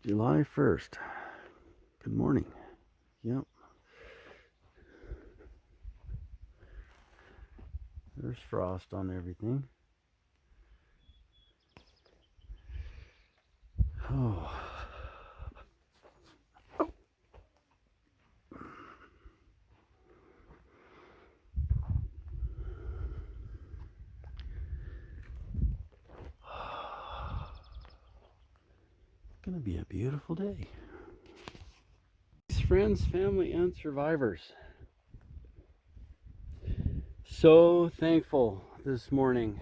July 1st. Good morning. Yep. There's frost on everything. Oh. It's gonna be a beautiful day. Friends, family, and survivors. So thankful this morning.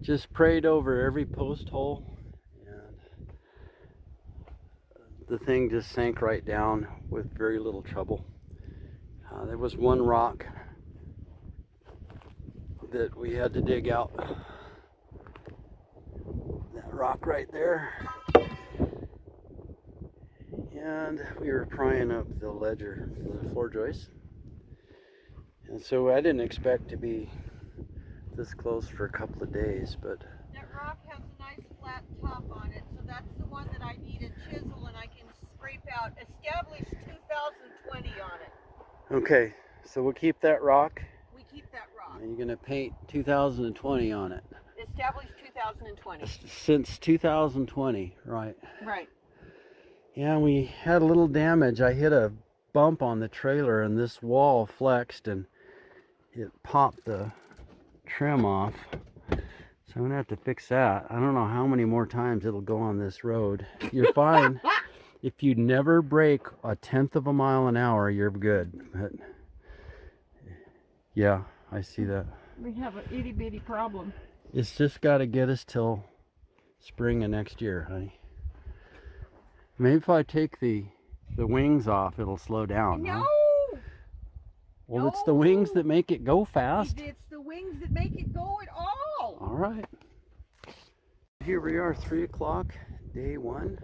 Just prayed over every post hole, and the thing just sank right down with very little trouble. There was one rock that we had to dig out. That rock right there. And we were prying up the ledger, the floor joist. And so I didn't expect to be this close for a couple of days, but... That rock has a nice flat top on it, so that's the one that I need a chisel and I can scrape out. Established 2020 on it. Okay, so we'll keep that rock. We keep that rock. And you're going to paint 2020 on it. Established 2020. Since 2020, right. Right. Yeah, we had a little damage. I hit a bump on the trailer and this wall flexed and it popped the trim off. So I'm gonna have to fix that. I don't know how many more times it'll go on this road. You're fine. If you never break 1/10 of a mile an hour, you're good. But yeah, I see that. We have an itty bitty problem. It's just got to get us till spring of next year, honey. Maybe if I take the wings off, it'll slow down. No! Huh? Well, no. It's the wings that make it go fast. It's the wings that make it go at all. All right. Here we are, 3 o'clock, day 1.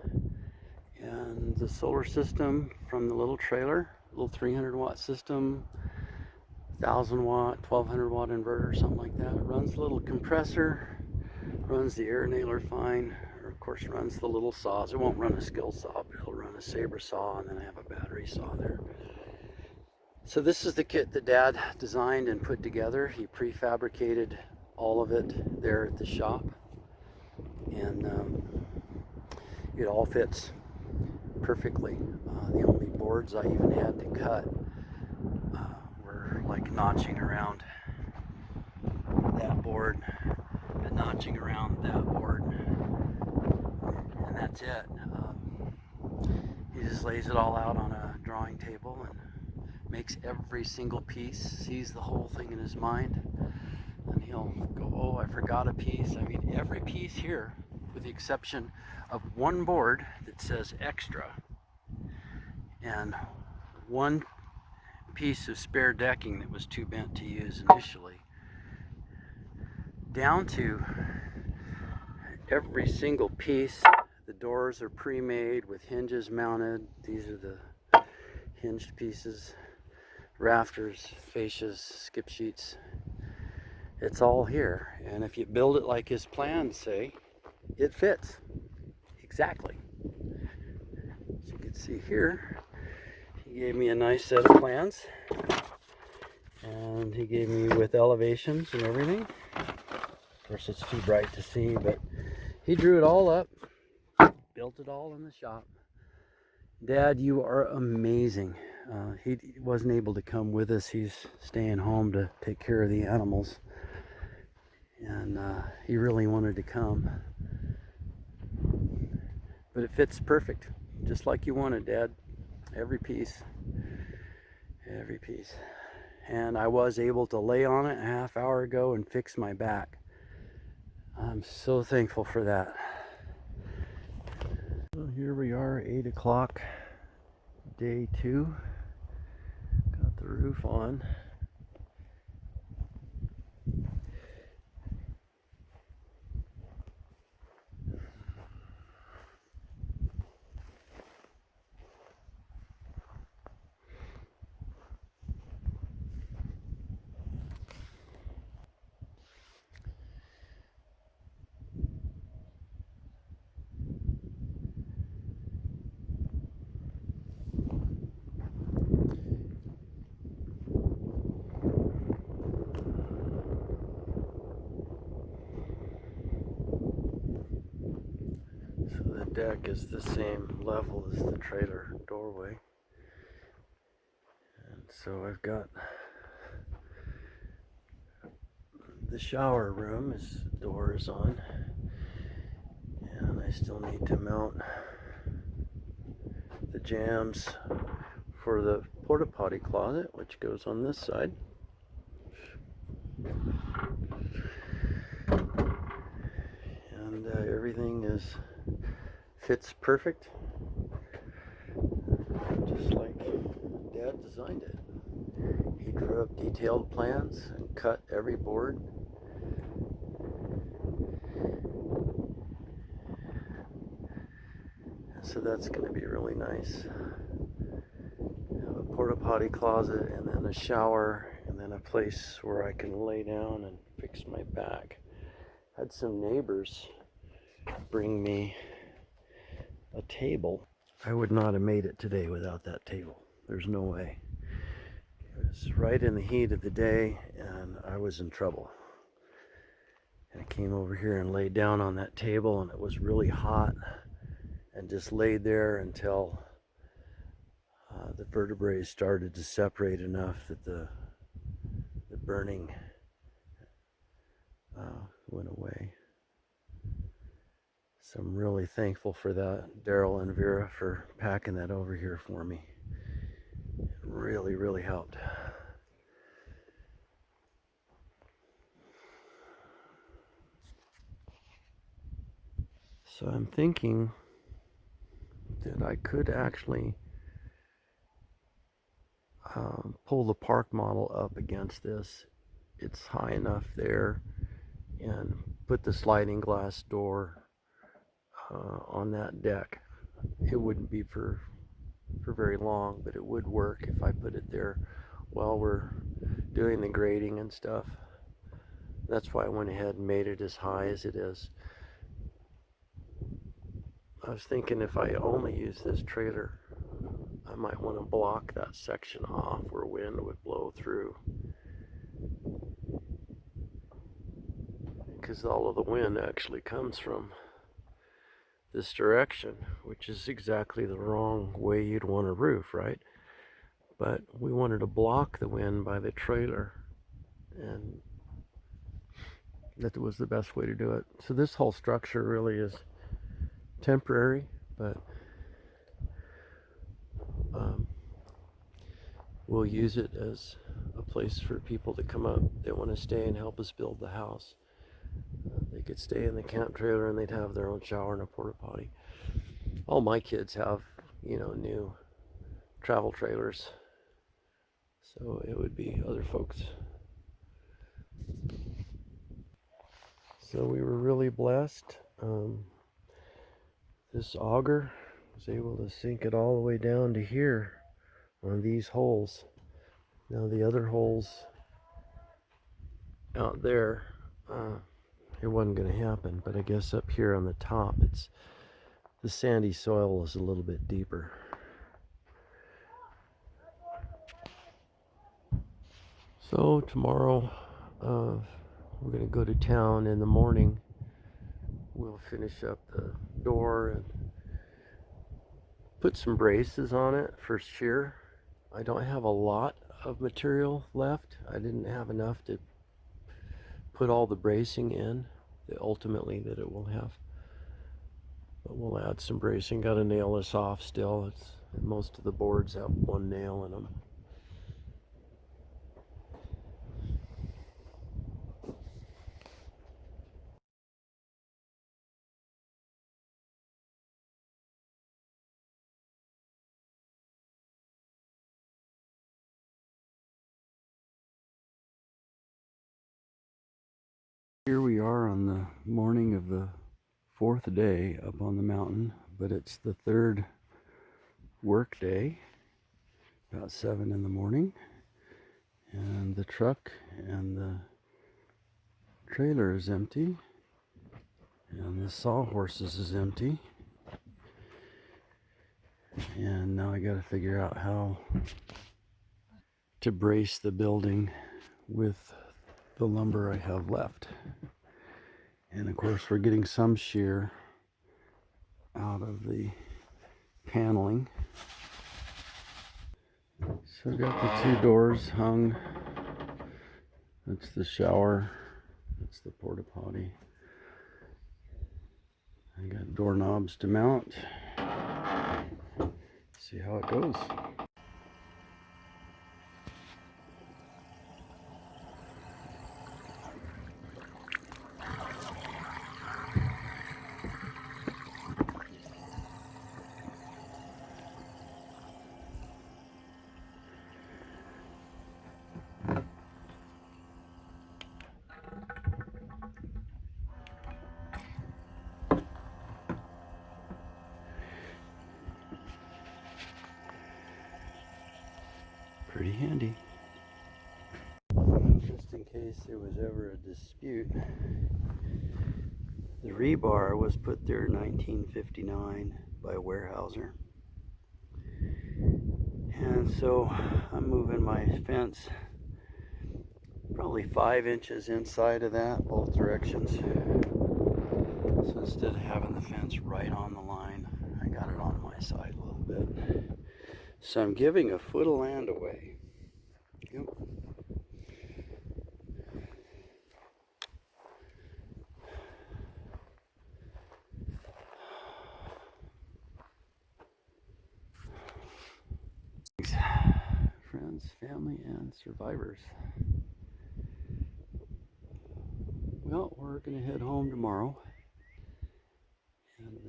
And the solar system from the little trailer, little 300 watt system, 1000 watt, 1200 watt inverter, something like that. It runs a little compressor, runs the air nailer fine, or of course runs the little saws. It won't run a skill saw, but it'll run a saber saw, and then I have a battery saw there. So this is the kit that Dad designed and put together. He prefabricated all of it there at the shop, and it all fits perfectly. The only boards I even had to cut were like notching around that board and notching around that board, and that's it. He just lays it all out on a drawing table and makes every single piece, sees the whole thing in his mind, and he'll go, oh, I forgot a piece. I mean, every piece here, with the exception of one board that says extra and one piece of spare decking that was too bent to use initially, down to every single piece. The doors are pre-made with hinges mounted. These are the hinged pieces, rafters, fascias, skip sheets. It's all here, and if you build it like his plans say, it fits exactly. As you can see here, he gave me a nice set of plans, and he gave me with elevations and everything. Of course, it's too bright to see, but he drew it all up, built it all in the shop. Dad, you are amazing. He wasn't able to come with us. He's staying home to take care of the animals, and he really wanted to come, but it fits perfect, just like you wanted, Dad. Every piece, and I was able to lay on it a half hour ago and fix my back. I'm so thankful for that. So here we are, 8 o'clock, day 2. Got the roof on. deck is the same level as the trailer doorway. And so I've got the shower room, his door is on, and I still need to mount the jambs for the porta potty closet, which goes on this side. And everything fits perfect, just like Dad designed it. He drew up detailed plans and cut every board. And so that's going to be really nice. Have a porta potty closet, and then a shower, and then a place where I can lay down and fix my back. Had some neighbors bring me a table. I would not have made it today without that table. There's no way. It was right in the heat of the day, and I was in trouble. And I came over here and laid down on that table, and it was really hot, and just laid there until the vertebrae started to separate enough that the burning went away. So I'm really thankful for that, Daryl and Vera, for packing that over here for me. It really, really helped. So I'm thinking that I could actually pull the park model up against this. It's high enough there, and put the sliding glass door on that deck. It wouldn't be for very long, but it would work if I put it there while we're doing the grading and stuff. That's why I went ahead and made it as high as it is. I was thinking if I only use this trailer, I might want to block that section off where wind would blow through, because all of the wind actually comes from this direction, which is exactly the wrong way you'd want a roof, right? But we wanted to block the wind by the trailer, and that was the best way to do it. So this whole structure really is temporary, but we'll use it as a place for people to come up that want to stay and help us build the house. They could stay in the camp trailer, and they'd have their own shower and a porta potty. All my kids have, new travel trailers, so it would be other folks. So we were really blessed. This auger was able to sink it all the way down to here on these holes. Now the other holes out there, it wasn't going to happen, but I guess up here on the top, the sandy soil is a little bit deeper. So tomorrow, we're going to go to town in the morning. We'll finish up the door and put some braces on it for shear. I don't have a lot of material left. I didn't have enough to put all the bracing in ultimately that it will have. But we'll add some bracing. Got to nail this off still. Most of the boards have one nail in them. Here we are on the morning of the fourth day up on the mountain, but it's the third work day, about 7 in the morning, and the truck and the trailer is empty, and the sawhorses is empty, and now I got to figure out how to brace the building with the lumber I have left. And of course we're getting some shear out of the paneling. So I've got the two doors hung. That's the shower. That's the porta potty. I got doorknobs to mount. See how it goes. Pretty handy. Just in case there was ever a dispute, the rebar was put there in 1959 by Weyerhaeuser. And so I'm moving my fence probably 5 inches inside of that, both directions. So instead of having the fence right on the line, I got it on my side a little bit. So I'm giving a foot of land away. Yep. Thanks, friends, family, and survivors. Well, we're going to head home tomorrow. And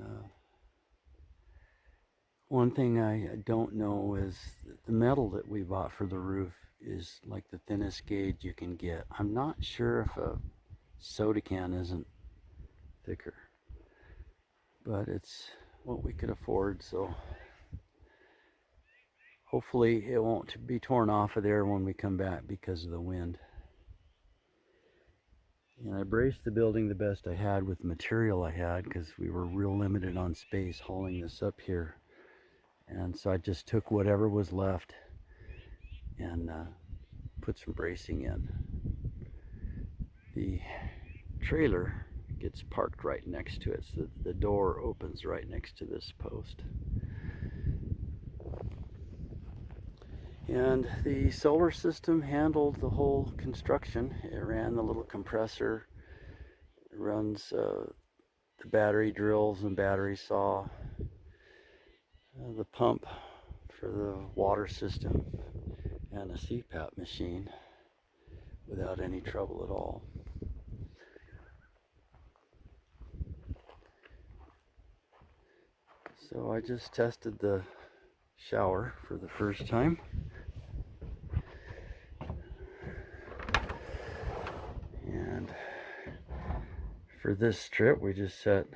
one thing I don't know is the metal that we bought for the roof is like the thinnest gauge you can get. I'm not sure if a soda can isn't thicker, but it's what we could afford, so hopefully it won't be torn off of there when we come back because of the wind. And I braced the building the best I had with the material I had because we were real limited on space hauling this up here. And so I just took whatever was left and put some bracing in. The trailer gets parked right next to it, so the door opens right next to this post. And the solar system handled the whole construction. It ran the little compressor, it runs the battery drills and battery saw, the pump for the water system, and a CPAP machine without any trouble at all. So I just tested the shower for the first time. And for this trip, we just set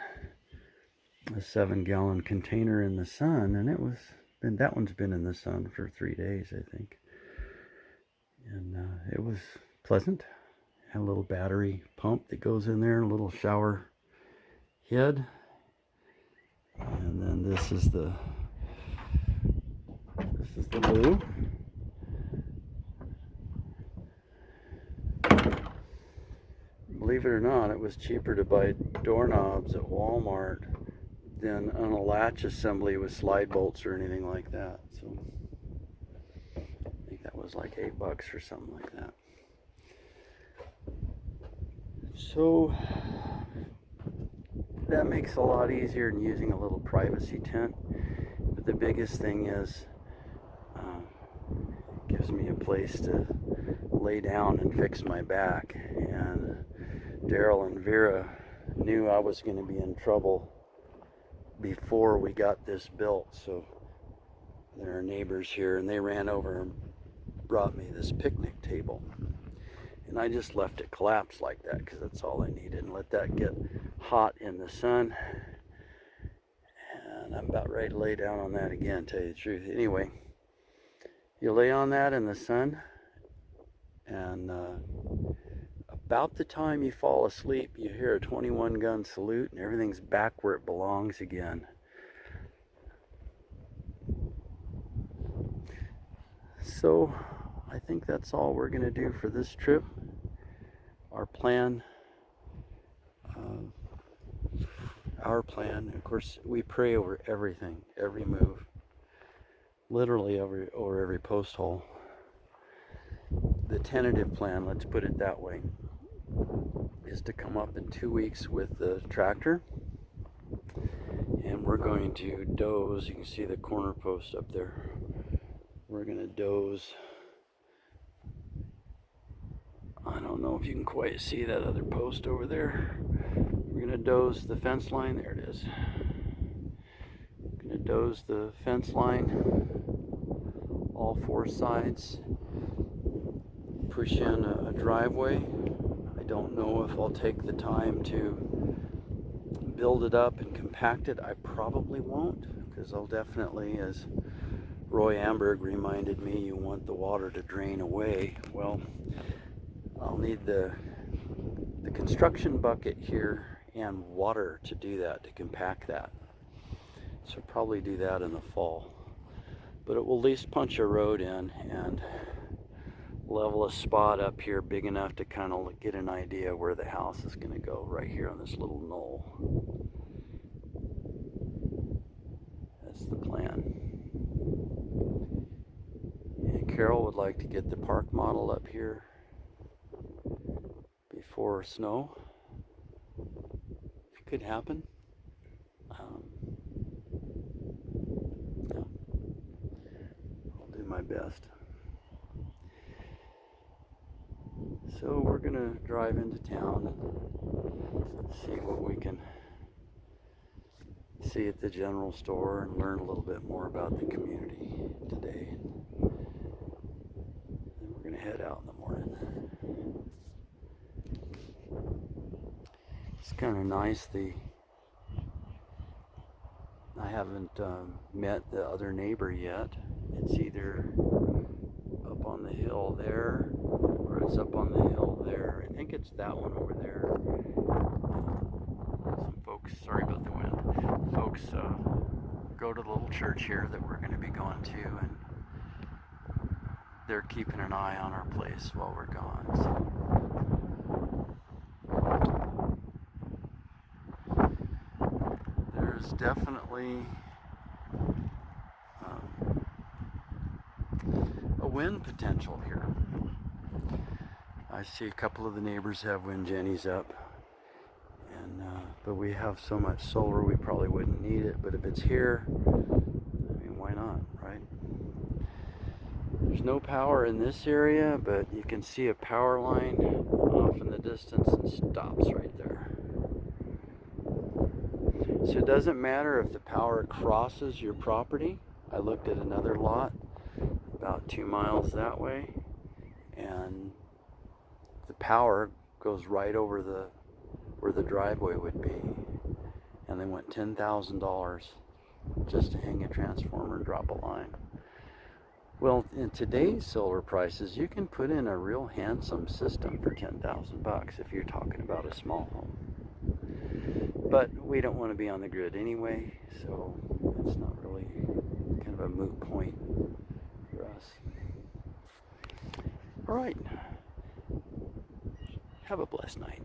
a 7-gallon container in the sun, and that one's been in the sun for 3 days, I think. And it was pleasant. Had a little battery pump that goes in there, a little shower head. And then this is the loo. Believe it or not, it was cheaper to buy doorknobs at Walmart than on a latch assembly with slide bolts or anything like that. So I think that was like $8 or something like that. So that makes it a lot easier than using a little privacy tent. But the biggest thing is it gives me a place to lay down and fix my back. And Daryl and Vera knew I was going to be in trouble before we got this built, so there are neighbors here, and they ran over and brought me this picnic table, and I just left it collapsed like that because that's all I needed, and let that get hot in the sun. And I'm about ready to lay down on that again, tell you the truth. Anyway, you lay on that in the sun, and about the time you fall asleep, you hear a 21-gun salute, and everything's back where it belongs again. So I think that's all we're going to do for this trip. Our plan, our our plan. Of course, we pray over everything, every move, literally over every post hole. The tentative plan, let's put it that way, is to come up in 2 weeks with the tractor, and we're going to doze. You can see the corner post up there. We're going to doze. I don't know if you can quite see that other post over there. We're going to doze the fence line. There it is. We're going to doze the fence line, all 4 sides. Push in a driveway. I don't know if I'll take the time to build it up and compact it. I probably won't, because I'll definitely, as Roy Amberg reminded me, you want the water to drain away. Well, I'll need the construction bucket here and water to do that, to compact that. So probably do that in the fall. But it will at least punch a road in and level a spot up here big enough to kind of get an idea where the house is going to go, right here on this little knoll. That's the plan. And Carol would like to get the park model up here before snow. It could happen. Yeah, I'll do my best. So we're gonna drive into town and see what we can see at the general store and learn a little bit more about the community today. Then we're gonna head out in the morning. It's kind of nice. I haven't met the other neighbor yet. It's either up on the hill there, or it's up on the hill there. I think it's that one over there. Some folks, sorry about the wind, folks go to the little church here that we're going to be going to, and they're keeping an eye on our place while we're gone. So there's definitely a wind potential here. I see a couple of the neighbors have wind jennies up, and but we have so much solar we probably wouldn't need it. But if it's here, I mean, why not, right? There's no power in this area, but you can see a power line off in the distance and stops right there. So it doesn't matter if the power crosses your property. I looked at another lot about 2 miles that way, and the power goes right over where the driveway would be, and they went $10,000 just to hang a transformer and drop a line. Well, in today's solar prices, you can put in a real handsome system for $10,000 if you're talking about a small home. But we don't want to be on the grid anyway, so it's not really kind of a moot point for us. All right. Have a blessed night.